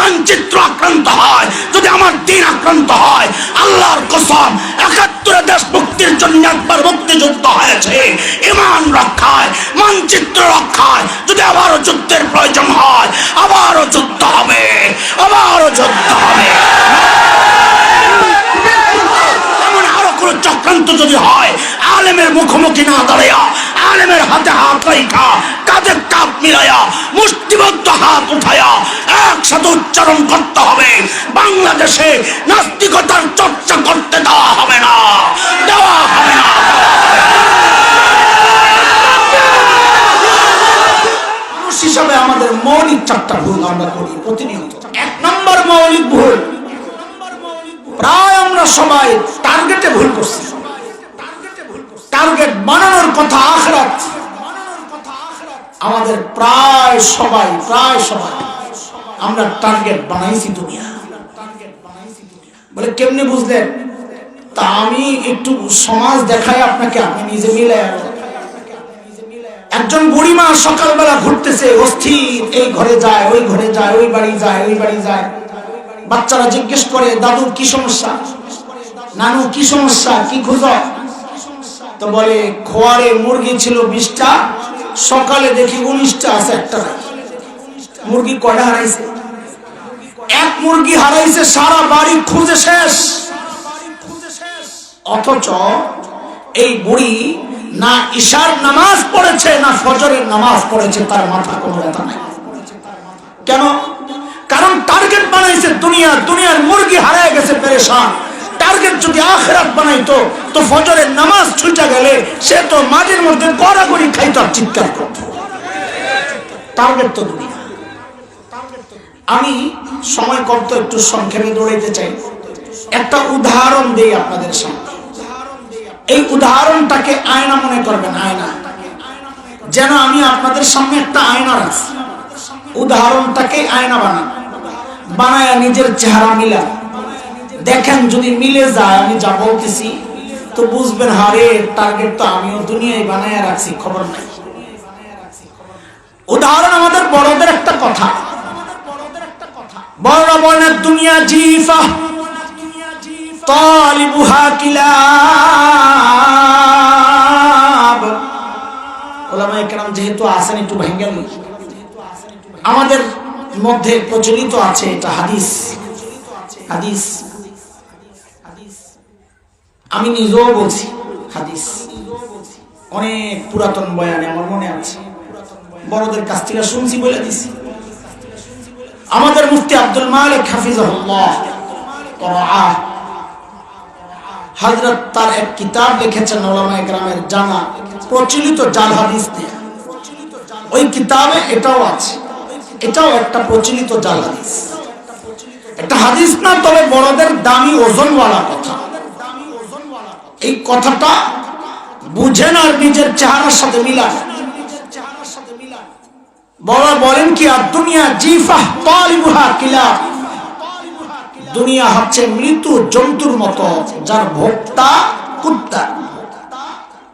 মানচিত্র আক্রান্ত হয়, যদি আমার দিন আক্রান্ত হয়, আল্লাহর কসম ৭১ দেশ মুক্তির জন্য একবার মুক্তিযুদ্ধ হয়েছে, ঈমান রক্ষায়, মানচিত্র রক্ষায় যদি আবারও যুদ্ধের প্রয়োজন হয়, আবারও যুদ্ধ হবে, আবারও যুদ্ধ হবে। এমন আরো কোন চক্রান্ত যদি হয়, আলেমের মুখোমুখি না দাঁড়াইয়া, আলেমের হাতে হাত রাইখা, কাঁধে কাঁধ মিলাইয়া, মুষ্টিবদ্ধ হাত উঠাইয়া একসাথে উচ্চারণ করতে হবে, বাংলাদেশে নাস্তিকতার চর্চা করতে দেওয়া হবে না, দেওয়া হবে না। মানুষ হিসাবে আমাদের মৌলিক 4টা ভুল আমরা করি প্রতিনিয়ত। 1 নম্বর মৌলিক ভুল, প্রায় আমরা সবাই টার্গেটে ভুল করছি। টার্গেট বানানোর কথা আখিরাত, আমাদের প্রায় সবাই আমরা টার্গেট বানাইছি দুনিয়া। বলে কেমনে বুঝলেন? তা আমি একটু সমাজ দেখাই আপনাকে, আপনি নিজে মিলে। একজন বুড়িমা সকালবেলা ঘুরতেছে অস্থির, এই ঘরে যায়, ওই ঘরে যায়, ওই বাড়ি যায়, ওই বাড়ি যায়। বাচ্চারা জিজ্ঞেস করে, দাদু কি সমস্যা, নানু কি সমস্যা, কি খুঁজ? তো বলে খোয়ারে মুরগি ছিল 20টা, সকালে দেখি 19টা আছে, একটা নাই। মুরগি কয়টা হারাইছে? 1 মুরগি হারাইছে, সারা বাড়ি খুঁজে শেষ। অথচ এই বুড়ি না ইশার নামাজ পড়েছে, না ফজরের নামাজ পড়েছে, তার মাথা কোনো ব্যথা নাই। কেন? কারণ টার্গেট বানাইছে দুনিয়া, দুনিয়ার মুরগি হারায় গেছে, পেরেশান। টার্গেট যদি আখিরাত বানাইতো, তো ফজরের নামাজ ছুটে গেলে সে তো মাঝের মধ্যে গড়াগড়ি খাইতো আর চিৎকার করত। টার্গেট তো দুনিয়া। আমি সময় কম তো একটু সংক্ষেপে দৌড়াইতে চাই। একটা উদাহরণ দেই আপনাদের সামনে। এই উদাহরণটাকে আয়না মনে করবেন, আয়না। যেন আমি আপনাদের সামনে একটা আয়না রাখছি, উদাহরণটাকে আয়না বানায় নিজের চেহারা মিলা দেখেন। যদি মিলে যায় আমি যা বলতেছি, তো বুঝবেন হারে টার্গেট তো আমিও দুনিয়ায় বানায় রাখছি, খবর নাই। উদাহরণ আমাদের বড়দের একটা কথা, বড়রা বলেন দুনিয়া জিফা তালিবুহা কিলাব। ওলামায়ে কেরাম যেহেতু আছেন, একটু ভেঙে নিই। আমাদের মধ্যে প্রচলিত আছে এটা হাদিস। হাদিস আমি নিজেও বলছি, হাদিস অনেক পুরাতন বয়ানে আমার মনে আছে, বড়দের কাছ থেকে শুনছি বলে দিছি। আমাদের মুফতি আব্দুল মালিক হাফিজাহুল্লাহ হযরত তার এক কিতাব লিখেছেন উলামায়ে কেরামের জানা প্রচলিত জাল হাদিস নিয়ে। ওই কিতাবে এটাও আছে, এটাও একটা প্রচলিত জাল হাদিস। একটা হাদিস না, তবে বড়দের দামি ওজনওয়ালা কথা। এই কথাটা বুঝেন আর নিজের চেহারার সাথে মিলান। বড় বলেন কি, আর দুনিয়া জিফাহ তালিবুহা কিলাব। দুনিয়া হচ্ছে মৃত জন্তুর মতো, যার ভোক্তা কুত্তা।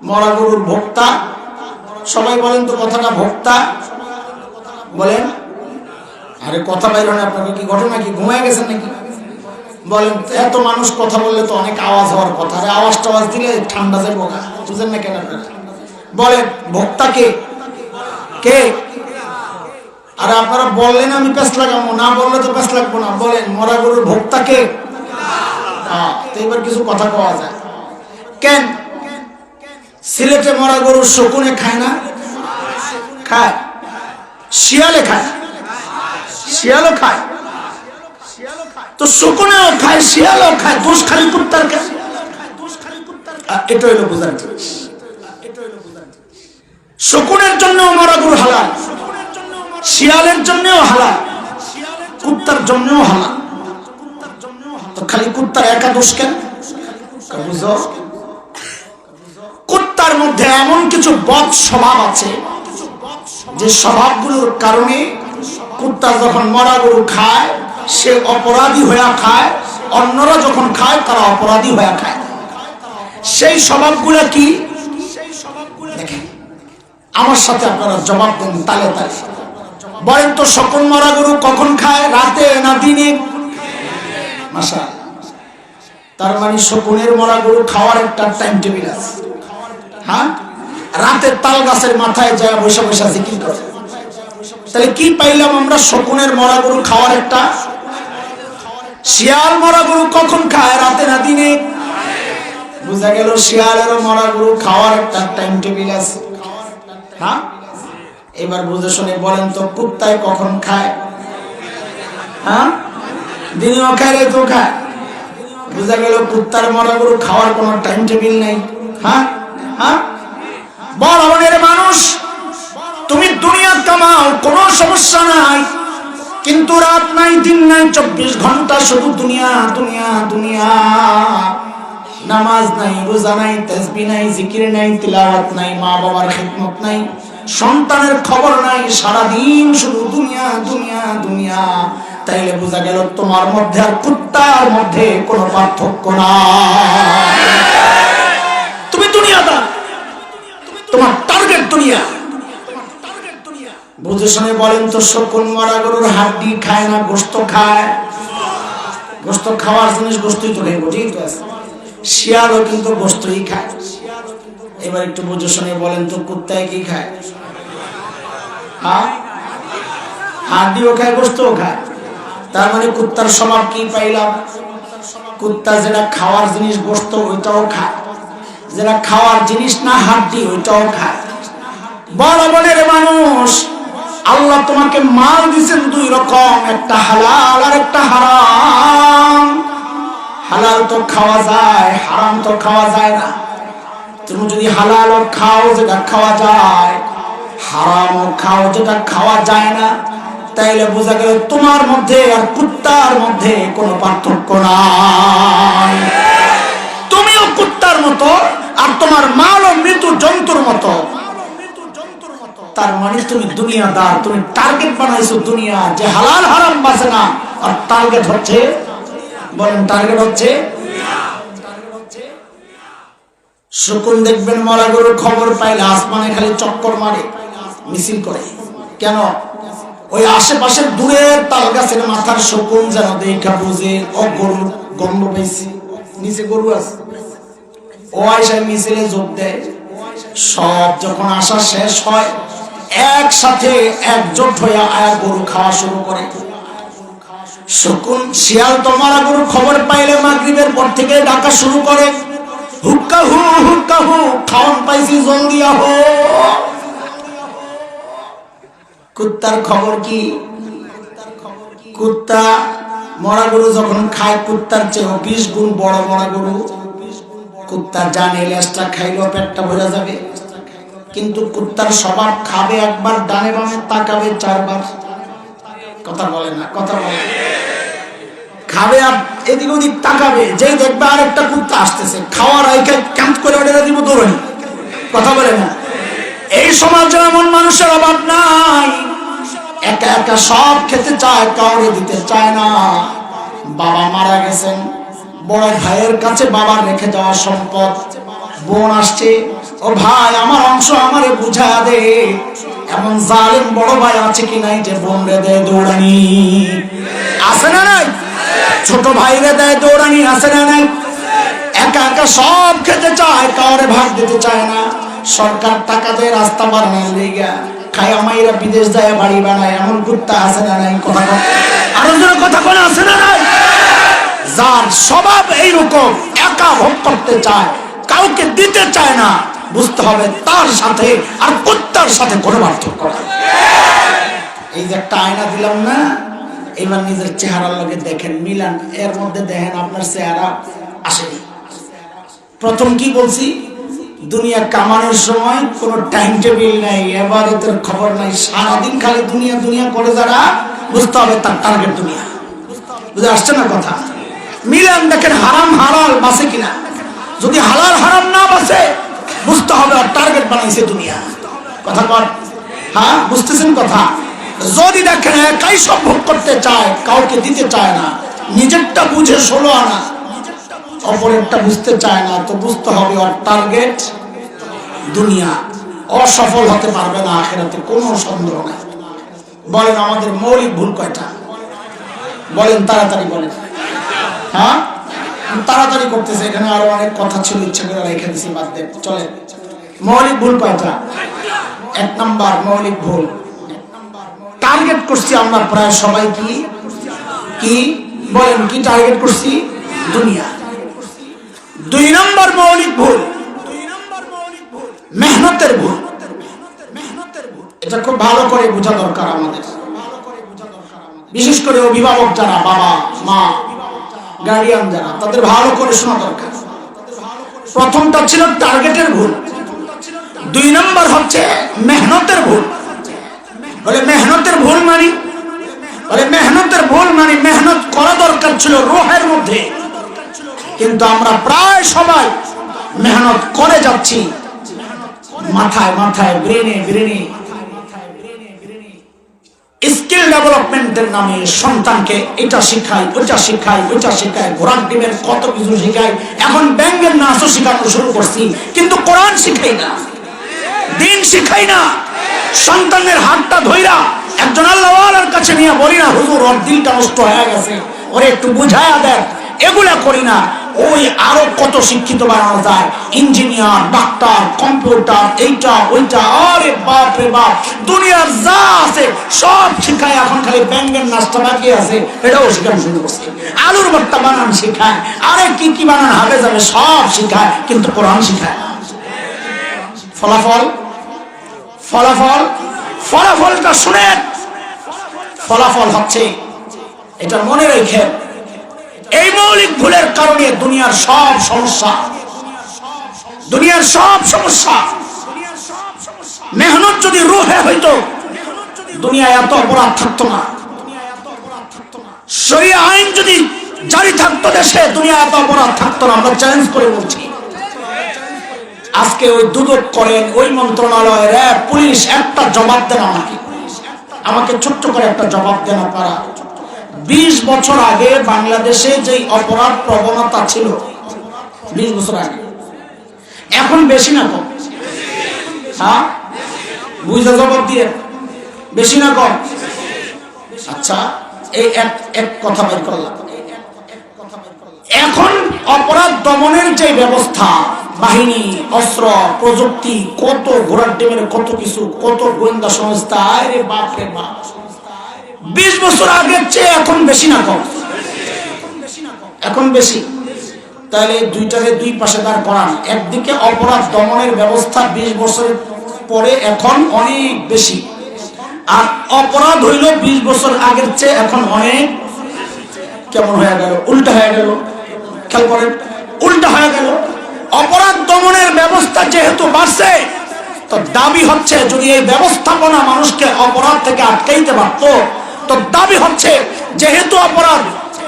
মরা গরুর ভোক্তা, সবাই বলেন তো কথাটা, ভোক্তা বলেন। আরে কথা বাইর হয় না আপনাকে, কি ঘটনা, কি ঘুমায় গেছেন নাকি? বলেন, এত মানুষ কথা বললে তো অনেক আওয়াজ হওয়ার কথা। আরে আওয়াজ টাওয়াজ দিলে ঠান্ডা যাবো, বুঝেন না কেন আপনারা? বলেন ভোক্তা কে? কে? আরে আপনারা বললেন আমি প্যাঁচ লাগাবো, না বললে তো প্যাঁচ লাগবো না। বলেন মরা গরুর ভোক্তা কে? তো এবার কিছু কথা পাওয়া যায়। কেন সিলেটে মরা গরুর শকুনে খায় না? খায়। শিয়ালে খায়, শিয়ালও খায়। তো শকুনেও খায়, শিয়ালও খায়, দোষ খালি কুত্তার খায়। এটা হইলো বোঝার জিনিস। শকুনের জন্য মরা গরু হালাল, শিয়ালের জন্যও হালাল, কুত্তার জন্যও হালাল। তো খালি কুত্তার একা দোষ কেন? বুঝো, কুত্তার মধ্যে এমন কিছু বদ স্বভাব আছে, যে স্বভাবগুলোর কারণে কুত্তা যখন মরা গরু খায় সে অপরাধী হয়ে খায়, অন্যরা যখন খায় তারা অপরাধী হয়ে খায়। সেই স্বভাবগুলো কি দেখেন, আমার সাথে আপনারা জবাব দেন তালে তালে। বলেন তো, সকল মরা গরু কখন খায়? রাতে না দিনে? মাশাআল্লাহ। তার মানে শকুনের মরা গরু খাওয়ার একটা টাইম টেবিল আছে। হ্যাঁ, রাতে তাল গাছের মাথায় যায় বসে বসে জিকির করে। তাহলে কি পাইলাম আমরা? শকুনের মরা গরু খাওয়ার একটা। শিয়াল মরা গরু কখন খায়? রাতে না দিনে? বুঝা গেল শিয়ালেরও মরা গরু খাওয়ার একটা টাইম টেবিল আছে। হ্যাঁ, এবার বুঝে শুনে বলেন তো কুত্তায় কখন খায়? হ্যাঁ, দিনেও খায় রাতেও খায়। বুঝা গেল কুত্তার মরা গরু খাওয়ার কোনো টাইম টেবিল নেই। হ্যাঁ হ্যাঁ, বড় মনের মানুষ, তুমি দুনিয়া কামাও, কোনো সমস্যা নাই, কিন্তু রাত নাই দিন নাই 24 ঘন্টা শুধু দুনিয়া দুনিয়া দুনিয়া। নামাজ নাই, রোজা নাই, তাসবিহ নাই, জিকির নাই, তিলাওয়াত নাই, মা বাবার খিদমত নাই, সন্তানের খবর নাই, সারা দিন শুধু দুনিয়া দুনিয়া দুনিয়া। তাইলে বোঝা গেল তোমার মধ্যে আর কুত্তার মধ্যে কোনো পার্থক্য নাই। তুমি দুনিয়াদার, তোমার টার্গেট দুনিয়া। বুঝে শুনে বলেন তো শকুন মরা গরুর হাড্ডি খায় না গোশত খায়? গোশত খাওয়ার জিনিস গোশতই তো খাইব, ঠিক আছে? শিয়ালও কিন্তু গোশতই খায়। এবার একটু বুঝে শুনে বলেন তো কুত্তায় কি খায়? হ্যাঁ, হাড্ডিও খায় গোশতও খায়। তার মানে কুত্তার স্বভাব কি পাইলাম? কুত্তা যেটা খাওয়ার জিনিস গোশত ওইটাও খায়, যেটা খাওয়ার জিনিস না হাড্ডি ওইটাও খায়। বড় বনের মানুষ, আল্লাহ তোমাকে মাল দিয়েছেন দুই রকম, একটা হালাল আর একটা হারাম। হালাল তো খাওয়া যায়, হারাম তো খাওয়া যায় না। তুমি যদি হালাল খাও যেটা খাওয়া যায়, হারামও খাও যেটা খাওয়া যায় না, তাইলে বোঝা গেল তোমার মধ্যে আর কুত্তার মধ্যে কোনো পার্থক্য নাই। তুমিও কুত্তার মতো আর তোমার মালও মৃত জন্তুর মতো। তার মানে তুমি দুনিয়াদার, তুমি টার্গেট বানাইছো দুনিয়া, যে হালাল হারাম বাঁচে না। আর টার্গেট হচ্ছে, বলেন টার্গেট হচ্ছে শকুন। দেখবেন মরা গরুর খবর পাইলে আসমানে খালি চক্কর মারে, মিছিল করে। কেন? ওই আশেপাশের দূরের তাল গাছের মাথার শকুন যেন দেখা বুঝে ও গরু গন্ধ পাইছে, নিচে গরু আছে, ও আইসায় মিছিলে যোগ দেয়। সব যখন আসা শেষ হয়, একসাথে একজোট হয়ে আয়া গরু খাওয়া শুরু করে। শকুন শিয়াল তো মরা গরুর খবর পাইলে মাগরিবের পর থেকে ডাকা শুরু করে, হুক্কা হু হুক্কা হু, খাওয়ান পাইছি জলদি আহো। কুত্তার খবর কি? কুত্তা মরা গরু যখন খায়, কুত্তার চেয়ে 20 গুণ বড় মরা গরু। কুত্তা জানে লেজটা খাইলেও পেটটা ভরে যাবে, কিন্তু কুত্তার স্বভাব খাবে একবার, ডানে বামে তাকাবে 4 বার। কথা বলে না, কথা বলে। খাবে আর এদিক ওদিক তাকাবে, যেই দেখবে আরেকটা কুত্তা আসতেছে, খাওয়ার আইকে ক্যাম্প করে ওটা দিব দৌড়ানি। কথা বলে না। এই সমাজে এমন মানুষের অভাব নাই, একা একা সব খেতে চায়, কাউরে দিতে চায় না। বাবা মারা গেছেন, বড় ভাইয়ের কাছে বাবার রেখে যাওয়া সম্পদ, বোন আসছে, ও ভাই আমার অংশ আমারে বুঝা দে। এমন জালেম বড় ভাই আছে কি নাই যে বোন রে দেয় দৌড়ানি? আছে না নাই? ছোট ভাই রে দেয় দৌড়ানি, আছে না নাই? একা একা সব খেতে চায়, কাউরে ভাগ দিতে চায় না। সরকার টাকা দেয় রাস্তা বানানোর লেগা, খায়া মাইরা বিদেশ যায় বাড়ি বানায়, এমন কুত্তা আছে না নাই? কথা বল, আরো জোরে কথা বলে, আছে না নাই? যার স্বভাব এইরকম, একা ভোগ করতে চায়, কাউকে দিতে চায় না, বুঝতে হবে তার সাথে আর কুত্তার সাথে কোনো পার্থক্য নাই। এই যে একটা আয়না দিলাম না, এবার নিজের চেহারার লগে দেখেন, মিলান, এর মধ্যে দেখেন আপনার চেহারা আসেনি। প্রথম কি বলছি? দুনিয়া কামানোর সময় কোনো টাইম টেবিল নাই, এবাদতের খবর নাই, সারাদিন খালি দুনিয়া দুনিয়া করে যারা, বুঝতে হবে তার টার্গেট দুনিয়া। বুঝে আসছে না কথা? মিলান দেখেন হারাম হালাল বাঁচে কিনা। যদি হালাল হারাম না বাঁচে, বুঝতে হবে আর টার্গেট বানাইছে দুনিয়া। কথা বল, হ্যাঁ বুঝতেছেন কথা? যদি দেখেন একাই সব ভোগ করতে চায়, কাউকে দিতে চায় না, নিজেরটা বুঝে 16 আনা, অপরেরটা বুঝতে চায় না, তো বুঝতে হবে আর টার্গেট দুনিয়া। অসফল হতে পারবে না আখিরাতে, কোনো সন্দেহ নাই। বলেন আমাদের মৌলিক ভুল কয়টা? বলেন তাড়াতাড়ি বলেন। হ্যাঁ, তাড়াতাড়ি করতেছে, এখানে আরো অনেক কথা ছিল, ইচ্ছা করে রেখে দিছি, বাদ দেন। চলে, মৌলিক ভুল কয়টা? 1 নাম্বার মৌলিক ভুল, টার্গেট করছি আমরা প্রায় সবাই কি কি বলেন, কি টার্গেট করছি? দুনিয়া। 2 নাম্বার মৌলিক ভুল মেহনতের ভুল। এটা খুব ভালো করে বোঝা দরকার আমাদের, বিশেষ করে অভিভাবক যারা, বাবা মা গার্ডিয়ান যারা, তাদের ভালো করে শোনা দরকার। প্রথমটা ছিল টার্গেটের ভুল, 2 নাম্বার হচ্ছে মেহনতের ভুল। বলে মেহনতের ভুল মানে, বলে মেহনতের ভুল মানে মেহনত করা দরকার ছিল রুহের মধ্যে, কিন্তু আমরা প্রায় সবাই মেহনত করে যাচ্ছি মাথায় মাথায়, ব্রেনে ব্রেনে, স্কিল ডেভেলপমেন্টের নামে সন্তানকে এটা শিখাই, ওইটা শিখাই, ওইটা শিখাই, ঘোড়ার ডিমের কত কিছু শিখাই। এখন ব্যাঙ্গের নাচও শিখানো শুরু করছি, কিন্তু কোরআন শিখাই না, দিন শিখাই না। সন্তানের হাতটা ধইরা একজন আল্লাহওয়ালার কাছে নিয়ে বলি না, হুজুর ওর দিলটা নষ্ট হয়ে গেছে, ওরে একটু বুঝায়া দেন। এগুলা করি না। ওই আরো কত শিক্ষিত বানানো যায়, ইঞ্জিনিয়ার, ডাক্তার, কম্পিউটার, এইটা ওইটা, আরে বাপ রে বাপ, দুনিয়ার যা আছে সব শিখায়। এখন খালি ব্যাঙ্গের নাচটা বাকি আছে, এটাও শিখানো শুরু করছে। আলুর ভর্তা বানান শিখায়, আরে কি কি বানান হাবে যাবে সব শিখায়, কিন্তু কোরআন শিখায় না। ফলাফল ফলাফল ফলাফলটা শুনেন, ফলাফল হচ্ছে এটা মনে রেখে, এই মৌলিক ভুলের কারণে দুনিয়ার সব সমস্যা, দুনিয়ার সব সমস্যা। মেহনত যদি রুহে হইতো, দুনিয়ায় এত অপরাধ থাকতো না। শরিয়া আইন যদি জারি থাকতো দেশে, দুনিয়া এত অপরাধ থাকতো না। আমরা চ্যালেঞ্জ করে বলছি, আজকে ওই দুদক করেন, ওই মন্ত্রণালয়, র্যাব, পুলিশ, একটা জবাব দেন আমাকে, আমাকে ছোট্ট করে একটা জবাব দেন আপনারা। 20 বছর আগে বাংলাদেশে যে অপরাধ প্রবণতা ছিল, 20 বছর আগে, এখন বেশি না কম? হ্যাঁ, বুঝে জবাব দিয়ে, বেশি না কম? আচ্ছা, এই এক কথা বের করলাম। এখন অপরাধ দমনের যে ব্যবস্থা, বাহিনী, অস্ত্র, প্রযুক্তি, কত ঘোড়ার ডিমের কত কিছু, কত গোয়েন্দা সংস্থা, আরে বাপ রে বাপ, 20 বছর আগের চেয়ে এখন বেশি না কম? এখন বেশি। তাহলে দুইটারে দুই পাশে দাঁড় করান। একদিকে অপরাধ দমনের ব্যবস্থা 20 বছর পরে এখন অনেক বেশি, আর অপরাধ হইল 20 বছর আগের চেয়ে এখন অনেক কেমন হয়ে গেল, উল্টা হয়ে গেল। খেয়াল করেন, উল্টা হয়ে গেল। অপরাধ দমনের ব্যবস্থা যেহেতু বাড়ছে, তো দাবি হচ্ছে যদি এই ব্যবস্থাপনা মানুষকে অপরাধ থেকে আটকাইতে পারত, তো দাবি হচ্ছে যেহেতু অপরাধ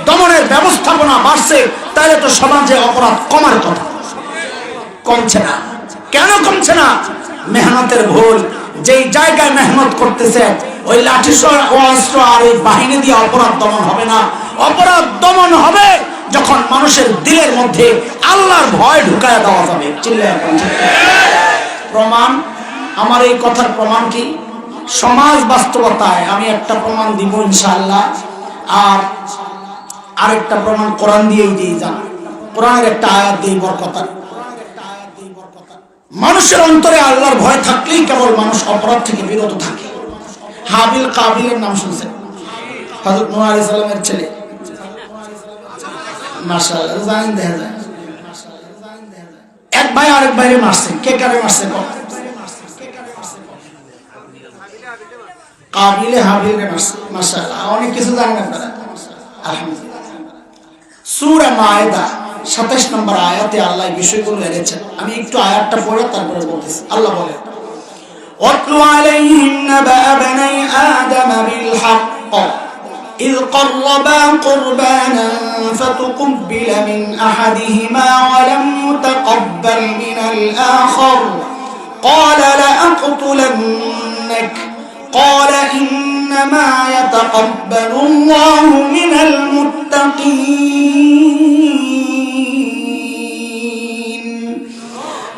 দমনের ব্যবস্থাপনা বাড়ছে, তাহলে তো সমাজে অপরাধ কমার কথা। কমছে না। কেন কমছে না? মেহনতের ভুল। যেই জায়গায় মেহনত করতেছে, ওই লাঠি অস্ত্র আর এই বাহিনী দিয়ে অপরাধ দমন হবে না। অপরাধ দমন হবে যখন মানুষের দিলের মধ্যে আল্লাহর ভয় ঢুকায় দেওয়া যাবে। চিল্লায় প্রমাণ, আমার এই কথার প্রমাণ কি? সমাজ বাস্তবতায় আমি একটা প্রমাণ দিব ইনশাআল্লাহ, আর আরেকটা প্রমাণ কোরআন দিয়েই দিয়ে যান। কোরআনের একটা আয়াত দিয়ে বরকতার। মানুষের অন্তরে আল্লাহর ভয় থাকলেই কেবল মানুষ অপরাধ থেকে বিরত থাকে। হাবিল কাবিলের নাম শুনছেন? হযরত নূহ আলাইহিস সালামের ছেলে। মাশাআল্লাহ, জানেন, দেখা যায় এক ভাই আরেক ভাইরে মারছে। কে কারে মারছে? কাবিলে হাবিলে মারছে। মাশাআল্লাহ, অনেক কিছু জানেন আপনারা, আলহামদুলিল্লাহ। সূরা মায়েদা 27 নম্বর আয়াতে আল্লাহ বিষয়গুলো এনেছেন। আমি একটু আয়াতটা পড়ে তারপরে বলতেছি। আল্লাহ বলে, ওয়াতলু আলাইহিম নাবা বানি আদম বিল হক إذ قربا قربانا فتقبل من أحدهما ولم يتقبل من الآخر قال لأقتلنك قال إنما يتقبل الله من المتقين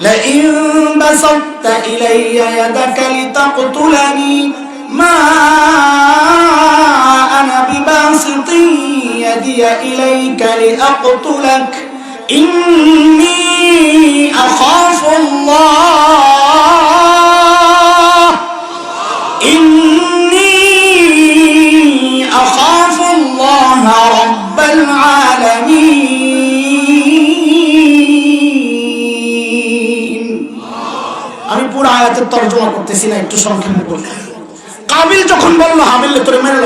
لئن بسطت إلي يدك لتقتلني ما أنا بباسط বাসিতি ইয়াদিয়া ইলাইকা লিআকতুলাক ইন্নী আখাফুল্লাহ আখাফুল্লাহ রাব্বাল আলামিন। আমি পুরো আয়াতের তরজমা করতেছি না, একটু সংক্ষেপে বলি। কাবিল যখন বললো হাবিল তোরে মেরল,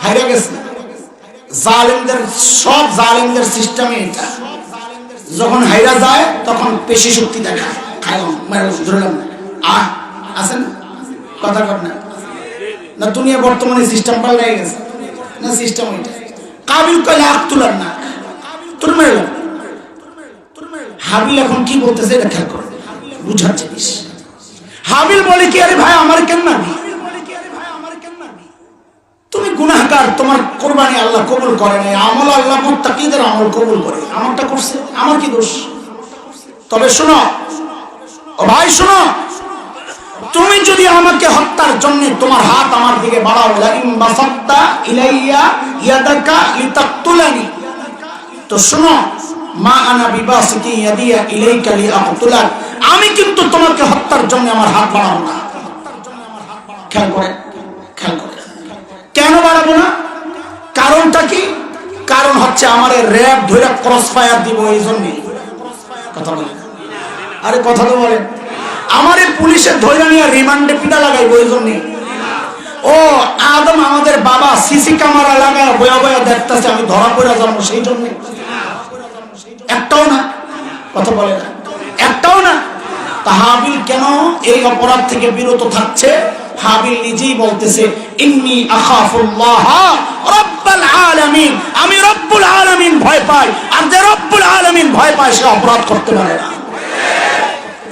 হাইরা গেছে। জালেমদের সব জালেমদের সিস্টেমে এটা, যখন হাইরা যায় তখন পেশি শক্তি দেখায়, খাইলাম মেরল ধরলাম আছেন কথা কর না না। দুনিয়া বর্তমানে সিস্টেম পাল্টে গেছে না, সিস্টেম ওইটা। কাবিল কইলে আখ তুলার না, তোর মেরলাম। হাবিল এখন কি বলতেছে এটা খেয়াল করে, বুঝার জিনিস। হাবিল বলে কি, আরে ভাই আমার কেন না, তুমি গুনাহগার, তোমার কোরবানি আল্লাহ কবুল করে নাই, আমল আল্লাহ মুত্তাকিদের আমল কবুল করে, আমারটা করছে, আমার কি দোষ? তবে শোনো ও ভাই, শোনো, তুমি যদি আমাকে হত্যার জন্য তোমার হাত আমার দিকে বাড়াও, লাইন বাসাত্তা ইলাইয়া ইয়াদাকা লিতাকতুলানি, তো শোনো, মা আনা বিবাসিতি ইয়াদিয়া ইলাইকা লিআকতুলাক, আমি কিন্তু তোমাকে হত্যার জন্য আমার হাত বাড়াবো না। খেয়াল করে, খেয়াল করে, কেন বাড়াবো না? কারণটা কি? কারণ হচ্ছে আমার র‍্যাব ধরে ক্রস ফায়ার দিব, এই জন্যে। কথা বলে, আরে কথা তো বলেন। আমার পুলিশের ধরে নিয়ে রিমান্ডে পিটা লাগাইবো, এই জন্যে। ও আদম আমাদের বাবা সিসি ক্যামেরা লাগায় বয়া বয়া দেখতেছে, আমি ধরা পড়ে যাবো, সেই জন্যে। একটাও না, কথা বলে না, একটাও না। তা হাবিল কেন এই অপরাধ থেকে বিরত থাকছে? হাবিল নিজেই বলতেছে, ইন্নী আখাফুল্লাহ রাব্বাল আলামিন, আমি রব্বুল আলামিন ভয় পাই, আর যে রব্বুল আলামিন ভয় পায় সে অপরাধ করতে পারে না।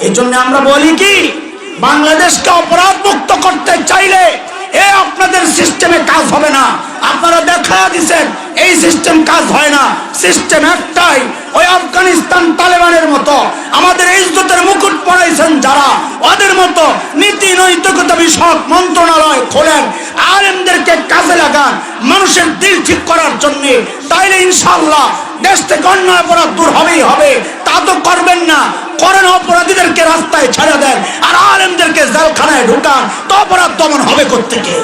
এই জন্য আমরা বলি কি, বাংলাদেশকে অপরাধ মুক্ত করতে চাইলে এই আপনাদের সিস্টেমে কাজ হবে না। আপনারা দেখা দিচ্ছেন এই সিস্টেম কাজ হয় না। সিস্টেম একটাই, ওই আফগানিস্তান তালেবানের মতো আমাদের ইজ্জতের মুকুট পরাইছেন যারা, ওদের মতো নীতি নৈতিকতা বিষয়ক মন্ত্রণালয় খোলেন, আলেমদেরকে কাজে লাগান মানুষের দিল ঠিক করার জন্য। তাইলে ইনশাআল্লাহ দেশ থেকে অন্যায় অপরাধ দূর হবেই হবে। তা তো করবেন না, করেন অপরাধীদেরকে রাস্তায় ছেড়ে দেন, আর আলেমদেরকে জেলখানায় ঢুকান, তো অপরাধ দমন হবে কোত্থেকে?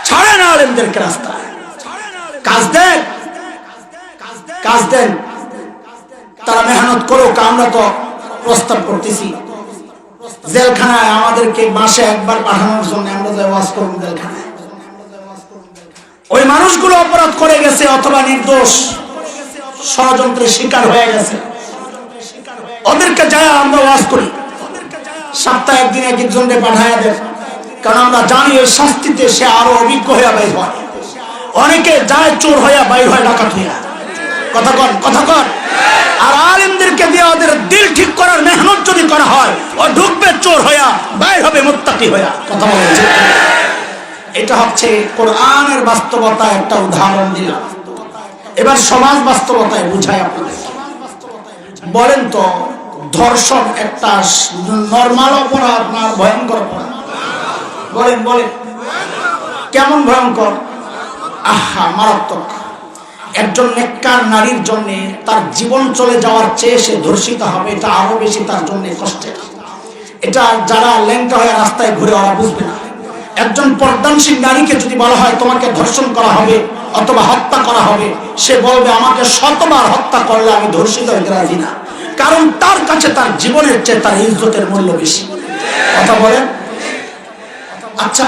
ছাড়েন আলেমদেরকে রাস্তায়, কাজ দেন, কাজ দেন, তারা মেহনত করুক। আমরা তো প্রস্তাব করতেছি জেলখানায় আমাদেরকে মাসে একবার পাঠানোর জন্য, আমরা যে ওয়াজ করব জেলখানায়। ওই মানুষগুলো অপরাধ করে গেছে অথবা নির্দোষ ষড়যন্ত্রের শিকার হয়ে গেছে, ওদেরকে যায় আমরা ওয়াজ করি। সপ্তাহে একদিন একজনকে পাঠাইয়া দেন, কারণ আমরা জানি ওই শাস্তিতে সে আরো অভিজ্ঞ হইয়া বাইর হয়। অনেকে যায় চোর হইয়া বাইর হয়, ডাকাত হইয়া। কথা কর, কথা কর। আর আলেমদেরকে দিয়ে ওদের দিল ঠিক করার মেহনত যদি করা হয়, ও ঢুকবে চোর হইয়া, বাইর হবে মুত্তাকি হইয়া। কথা বলছে, এটা হচ্ছে কোরআনের বাস্তবতা, একটা উদাহরণ দিলাম। এবার সমাজ বাস্তবতায় বুঝায় আপনাদের। বলেন তো, ধর্ষণ একটা নরমাল অপরাধ না ভয়ঙ্কর অপরাধ? বলেন বলেন, কেমন ভয়ঙ্কর? আহা, মারাত্মক। একজন নেককার নারীর জন্য তার জীবন চলে যাওয়ার চেয়ে সে ধর্ষিত হবে, এটা আরো বেশি তার জন্য কষ্টের। এটা যারা ল্যাংটা হয়ে রাস্তায় ঘুরে ওরা বুঝবে না। একজন পর্দানশীল নারীকে যদি বলা হয় তোমাকে ধর্ষণ করা হবে অথবা হত্যা করা হবে, সে বলবে আমাকে শতবার হত্যা করলে আমি ধর্ষিত হতে রাজি না, কারণ তার কাছে তার জীবনের চেয়ে তার ইজ্জতের মূল্য বেশি। কথা বলেন। আচ্ছা,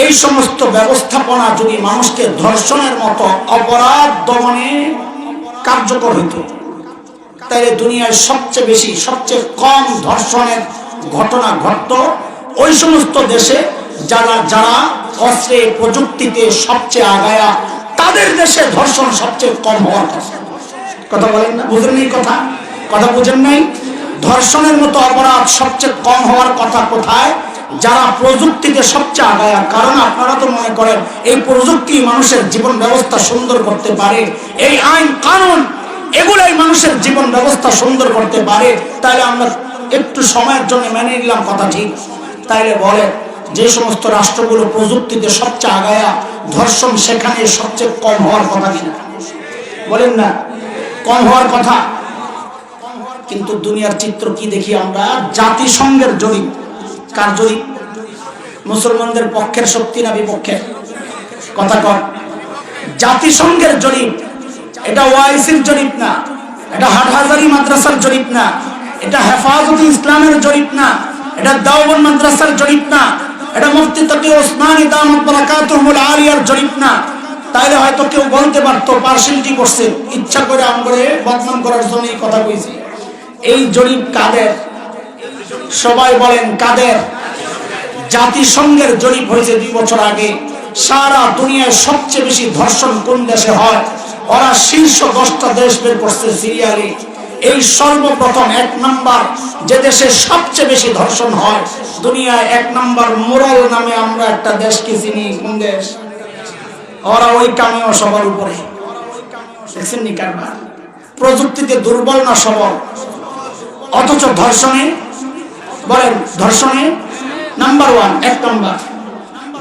এই সমস্ত ব্যবস্থাপনা যদি মানুষকে ধর্ষণের মতো অপরাধ দমনে কার্যকর হইত, তাহলে দুনিয়ায় সবচেয়ে বেশি, সবচেয়ে কম ধর্ষণের ঘটনা ঘটত ওই সমস্ত দেশে যারা যারা অস্ত্রে প্রযুক্তিতে সবচেয়ে আগায়া, তাদের দেশে ধর্ষণ সবচেয়ে কম হওয়ার কথা। কথা বলেন না, বুঝেন এই কথা? কথা বুঝেন নাই? ধর্ষণের মতো অপরাধ সবচেয়ে কম হওয়ার কথা কোথায়? যারা প্রযুক্তিতে সবচেয়ে আগায়া। কারণ আপনারা তো মনে করেন এই প্রযুক্তি মানুষের জীবন ব্যবস্থা সুন্দর করতে পারে, এই আইন কানুন এগুলাই মানুষের জীবন ব্যবস্থা সুন্দর করতে পারে। তাহলে আমরা একটু সময়ের জন্য মেনে নিলাম, কথা ঠিক। তাইলে বলে যে সমস্ত রাষ্ট্রগুলো প্রযুক্তিতে সবচেয়ে আগায়া, ধর্ষণ সেখানে সবচেয়ে কম হওয়ার কথা কিনা বলেন না? কম হওয়ার কথা। কিন্তু দুনিয়ার চিত্র কি দেখি আমরা? জাতিসংঘের জরিপ। কার জরিপ? মুসলমানদের পক্ষের শক্তি না বিপক্ষের? কথা কর। জাতিসংঘের জরিপ। এটা ওআইসির জরিপ না, এটা হাটহাজারী মাদ্রাসার জরিপ না, এটা হেফাজতে ইসলামের জরিপ না, এটা দেওবন্দ মাদ্রাসার জরিপ না, এটা মুফতি তকি ওসমানী দামাত বারাকাতুহুল আলিয়ার জরিপ না। তাইলে হয়তো কেউ বলতে পারতো পার্সিয়ালিটি করছে, ইচ্ছা করে আমগরে বদনাম করার জন্য এই কথা কইছি। এই জরিপ কাদের? সবাই বলেন কাদের? জাতিসংঘের জরিপ হয়েছে 2 বছর আগে। সারা দুনিয়ায় সবচেয়ে বেশি ধর্ষণ কোন দেশে হয়? ওরা শীর্ষ 10টা দেশ বের করছে সিরিয়ালে। এই সর্বপ্রথম 1 নাম্বার যে দেশে সবচেয়ে বেশি ধর্ষণ হয় দুনিয়ায়, 1 নাম্বার মোরাল নামে আমরা একটা দেশকে চিনি। কোন দেশ? ওরা ওই কামেও সবার উপরে। দেখছেন নি কারবার? প্রযুক্তিতে দুর্বল না সবল? অথচ ধর্ষণে, বলেন ধর্ষণে নাম্বার 1, 1 নাম্বার।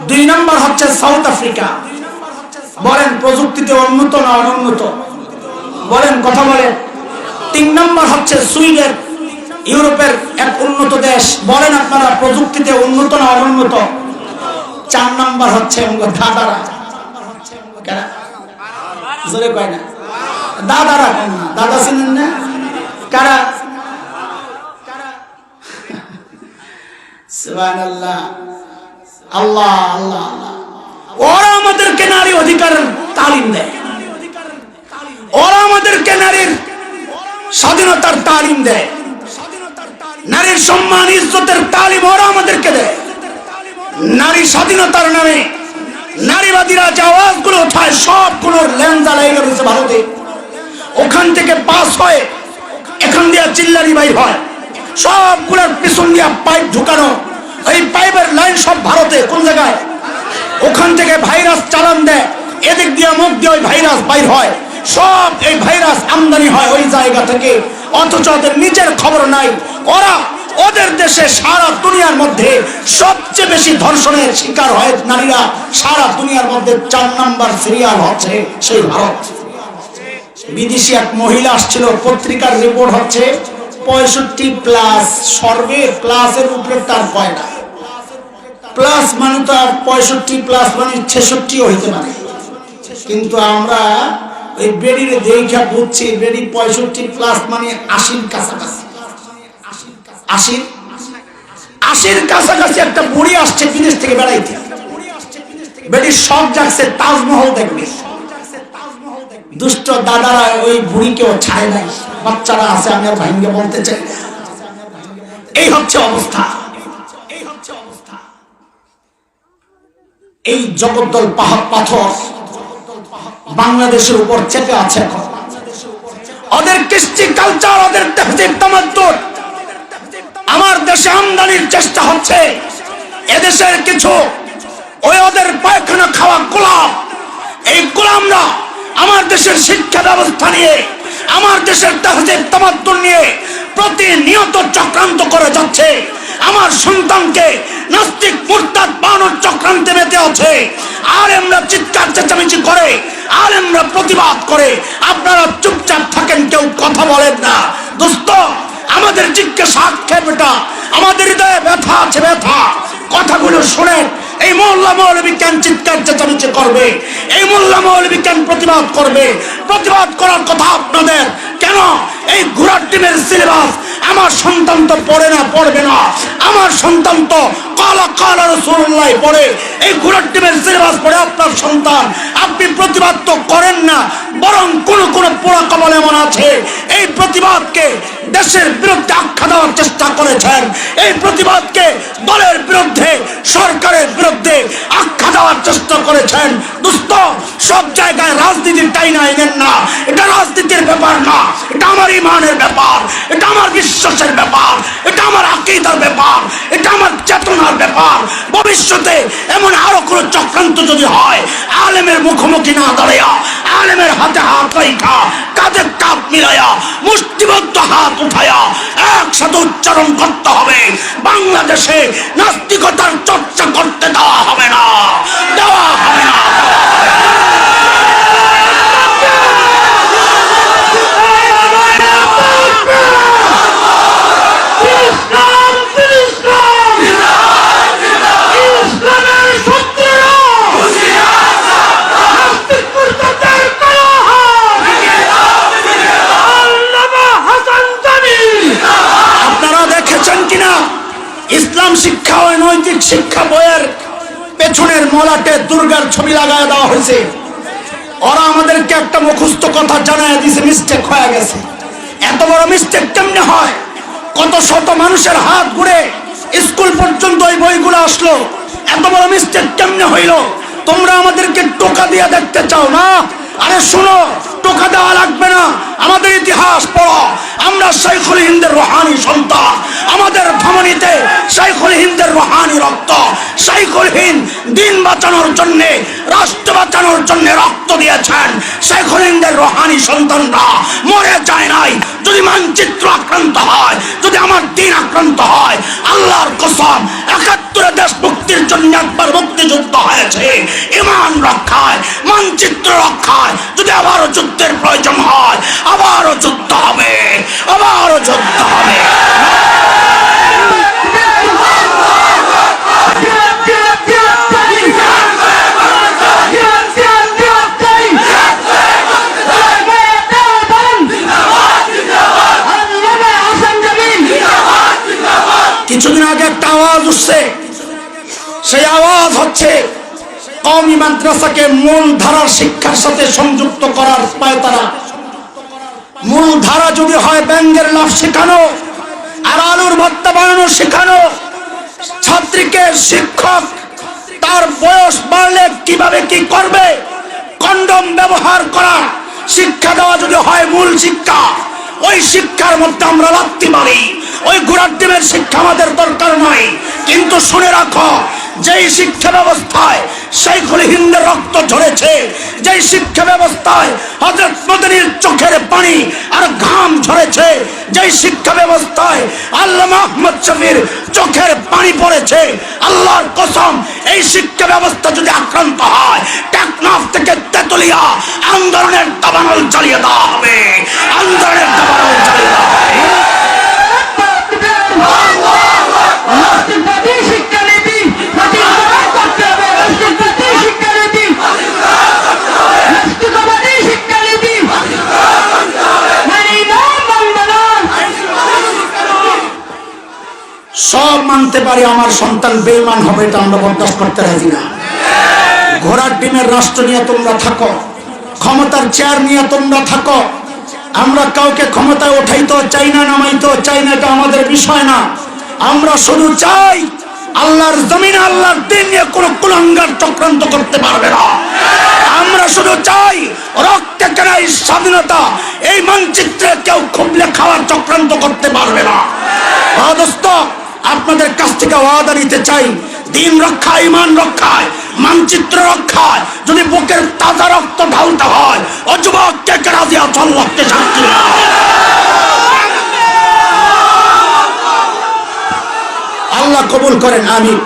2 নাম্বার হচ্ছে সাউথ আফ্রিকা। বলেন প্রযুক্তিতে উন্নত না অনুন্নত? বলেন, কথা বলেন। 3 নাম্বার হচ্ছে সুইডেন, ইউরোপের এক উন্নত দেশ। বলেন আপনারা প্রযুক্তিতে উন্নত না অনুন্নত? 4 নাম্বার হচ্ছে দাদারা। জোরে কয় না? দাদারা। কেন না? দাদা চিনেন না? কারা? সুবহানাল্লাহ, আল্লাহ আল্লাহ আল্লাহ। ওরা আমাদেরকে নারী অধিকারের তালিম দেয়, ওরা আমাদেরকে নারীর স্বাধীনতার তালিম দেয়, নারীর সম্মান ইজ্জতের তালিম ওরা আমাদেরকে দেয়। নারী স্বাধীনতার নামে নারীবাদীরা যে আওয়াজগুলো ওঠায় সবগুলোর লেনজা লেগে রয়েছে ভারতে। ওখান থেকে পাস হয়, এখান দিয়ে চিল্লারি বাইর হয়, সবগুলোর পিছন দিয়ে পাইপ ঢুকানো। এই পাইপের লাইন সব ভারতে। কোন জায়গায়? ওখান থেকে ভাইরাস চালান দেয়, এদিক দিয়ে মুখ দিয়ে ওই ভাইরাস বাইর হয়। সব এই ভাইরাস আমদানি হয় ওই জায়গা থেকে, অথচ ওদের নিজের খবর নাই। ওরা ওদের দেশে সারা দুনিয়ার মধ্যে সবচেয়ে বেশি ধর্ষণের শিকার হয় নারীরা। সারা দুনিয়ার মধ্যে 4 নাম্বার সিরিয়াল হচ্ছে সেই ভারত। বিদেশি এক মহিলা আসছিল, পত্রিকার রিপোর্ট হচ্ছে 65+। সর্বে প্লাসের উপরে তার কয় না। প্লাস মানে তো 65+ মানে 66 হইতে পারে, কিন্তু আমরা ওই বেডির দেখা বুঝছি বেডি 65+ মানে 80-র কাছাকাছি। 80-র কাছাকাছি একটা বুড়ি আসছে বিদেশ থেকে বেড়াইতে। বেডির সব যাচ্ছে তাজমহল দেখবে। দুষ্ট দাদারা ওই বুড়িকেও ছাড়ে নাই, বাচ্চারা আছে, আমি আর ভাইকে বলতে চাই। এই হচ্ছে অবস্থা। এই জগদ্দল পাহাড় পাথর বাংলাদেশের উপর চেপে আছে এখন। ওদের কৃষ্টি কালচার, ওদের তাহজিব তামাদ্দুন আমার দেশে আমদানির চেষ্টা হচ্ছে। এদেশের কিছু ওই ওদের পায়খানা খাওয়া গোলাম, এই গোলামরা আমার দেশের শিক্ষা ব্যবস্থা নিয়ে, আমার দেশের তাহজিব তামাদ্দুন নিয়ে প্রতিনিয়ত চক্রান্ত করে যাচ্ছে। আমার সন্তানকে নাস্তিক মুরতাদ বানানোর চক্রান্তে মেতে আছে। আলেমরা চিৎকার চেঁচামেচি করে, আলেমরা প্রতিবাদ করে, আপনারা চুপচাপ থাকেন, কেউ কথা বলেন না। দোস্ত, আমাদের জিজ্ঞাসা আক্ষেপটা, আমাদের হৃদয়ে ব্যথা আছে, ব্যথা। কথাগুলো শুনেন। এই মোল্লা মৌলবী কেন চিৎকার চেঁচামেচি করবে? এই মোল্লা মৌলবী কেন প্রতিবাদ করবে? প্রতিবাদ করার কথা আপনাদের। কেন? এই ঘোড়ার ডিমের সিলেবাস আমার সন্তান তো পড়ে না, পড়বে না। আমার সন্তান তো কালা কালা রাসূলুল্লাহ পড়ে। এই ঘোড়ার ডিমের সিলেবাস পড়ে আপনার সন্তান। আপনি প্রতিবাদ তো করেন না, বরং কোন কোন পোড়া কবল এমন আছে এই প্রতিবাদকে দেশের বিরুদ্ধে আখ্যা দেওয়ার চেষ্টা করেছেন। এই প্রতিবাদকে দলের বিরুদ্ধে, সরকারের বিরুদ্ধে আখ্যা দেওয়ার চেষ্টা করেছেন। দোস্ত, সব জায়গায় রাজনীতির টাইনা আইনেন না। এটা রাজনীতির ব্যাপার না, এটা আমার ইমানের ব্যাপার, এটা আমার বিশ্বাসের ব্যাপার, এটা আমার আকীদার ব্যাপার, এটা আমার চেতনার ব্যাপার। ভবিষ্যতে এমন আরো কোনো চক্রান্ত যদি হয়, আলেমের মুখোমুখি না দাঁড়াইয়া, জালেমের হাতে হাত রাখা, কাঁধে কাঁধ মিলাইয়া, মুষ্টিবদ্ধ হাত উঠায়া একসাথে উচ্চারণ করতে হবে, বাংলাদেশে নাস্তিকতার চর্চা করতে দেওয়া হবে না, দেওয়া হবে না। ইসলাম শিক্ষা ও নৈতিক শিক্ষা বইয়ের পেছনের মলাটে দুর্গার ছবি লাগায় দেওয়া হয়েছে। ওরা আমাদেরকে একটা মুখস্থ কথা জানায় দিয়েছে, মিস্টেক হয়ে গেছে। এত বড় মিস্টেক কেমনে হয়? কত শত মানুষের হাত ঘুরে স্কুল পর্যন্ত ওই বইগুলো আসলো, এত বড় মিস্টেক কেমনে হইল? তোমরা আমাদেরকে টোকা দিয়ে দেখতে চাও না? আরে শুনো, টোকা দেওয়া লাগবে না, আমাদের ইতিহাস পড়ো। আমরা শাইখুল হিন্দের রুহানি সন্তান, আমাদের ধমনীতে শাইখুল হিন্দের রুহানি রক্ত। শাইখুল হিন্দ দিন বাঁচানোর জন্য, রাষ্ট্র বাঁচানোর জন্য রক্ত দিয়েছেন। শাইখুল হিন্দের রুহানি সন্তানরা মরে যায় নাই। যদি মানচিত্র আক্রান্ত হয়, যদি আমার দিন আক্রান্ত হয়, আল্লাহর কসম ৭১ দেশ মুক্তির জন্য একবার মুক্তিযুদ্ধ হয়েছে। ঈমান রক্ষায়, মানচিত্র রক্ষায় যদি আবারও যুদ্ধের প্রয়োজন হয়, আবারও যুদ্ধ হবে, আবারও যুদ্ধ হবে। কিছুদিন আগে একটা আওয়াজ উঠছে, সেই আওয়াজ হচ্ছে কওমি মাদ্রাসাকে মূল ধারার শিক্ষার সাথে সংযুক্ত করার পায়তারা। মূল ধারা যদি হয় ব্যাঙের লাভ শেখানো আর আলুর ভর্তা বানানো শেখানো, ছাত্রীকে শিক্ষক তার বয়স বাড়লে কিভাবে কি করবে, কন্ডম ব্যবহার করার শিক্ষা দেওয়া যদি হয় মূল শিক্ষা, ওই শিক্ষার মধ্যে আমরা লাগতে পারি। ওই ঘোড়ার ডিমের শিক্ষা আমাদের দরকার নয়। কিন্তু শুনে রাখো, যেই শিক্ষা ব্যবস্থায় শাইখুল হিন্দের রক্ত ঝরেছে, যেই শিক্ষা ব্যবস্থায় হযরত মদনীর চোখের পানি আর ঘাম ঝরেছে, যেই শিক্ষা ব্যবস্থায় আল্লামা আহমদ শফীর চোখের পানি পড়েছে, আল্লাহর কসম এই শিক্ষা ব্যবস্থা যদি আক্রান্ত হয়, টেকনাফ থেকে তেতুলিয়া আন্দোলনের দাবানল চালিয়ে দেওয়া হবে, আন্দোলনের দাবানল চালিয়ে দেওয়া হবে। সব মানতে পারি, আমার সন্তান বেঈমান হবে, এটা আমরা বরদাস্ত করতে রাজি না। ঘোড়ার ডিমের রাষ্ট্র নিয়ে তোমরা থাকো, ক্ষমতার চেয়ার নিয়ে তোমরা থাকো, আমরা কাউকে ক্ষমতায় উঠাইতেও চাই না, নামাইতেও চাই না, এটা আমাদের বিষয় না। আমরা শুধু চাই আল্লাহর জমিনে আল্লাহর দিন নিয়ে কোন কুলাঙ্গার চক্রান্ত করতে পারবে না। আমরা শুধু চাই রক্তে কেনা এই স্বাধীনতা, এই মানচিত্রে কেউ খুবলে খাওয়ার চক্রান্ত করতে পারবে না। দোস্ত, আপনাদের কাছ থেকে ওয়াদা নিতে চাই, দিন রক্ষায়, ঈমান রক্ষায়, মানচিত্র রক্ষায় যদি বুকের তাজা রক্ত ঢালতে হয়, ও যুবক কে কে রাজি আছো আল্লাহকে সাক্ষী রেখে? আল্লাহ কবুল করেন, আমিন।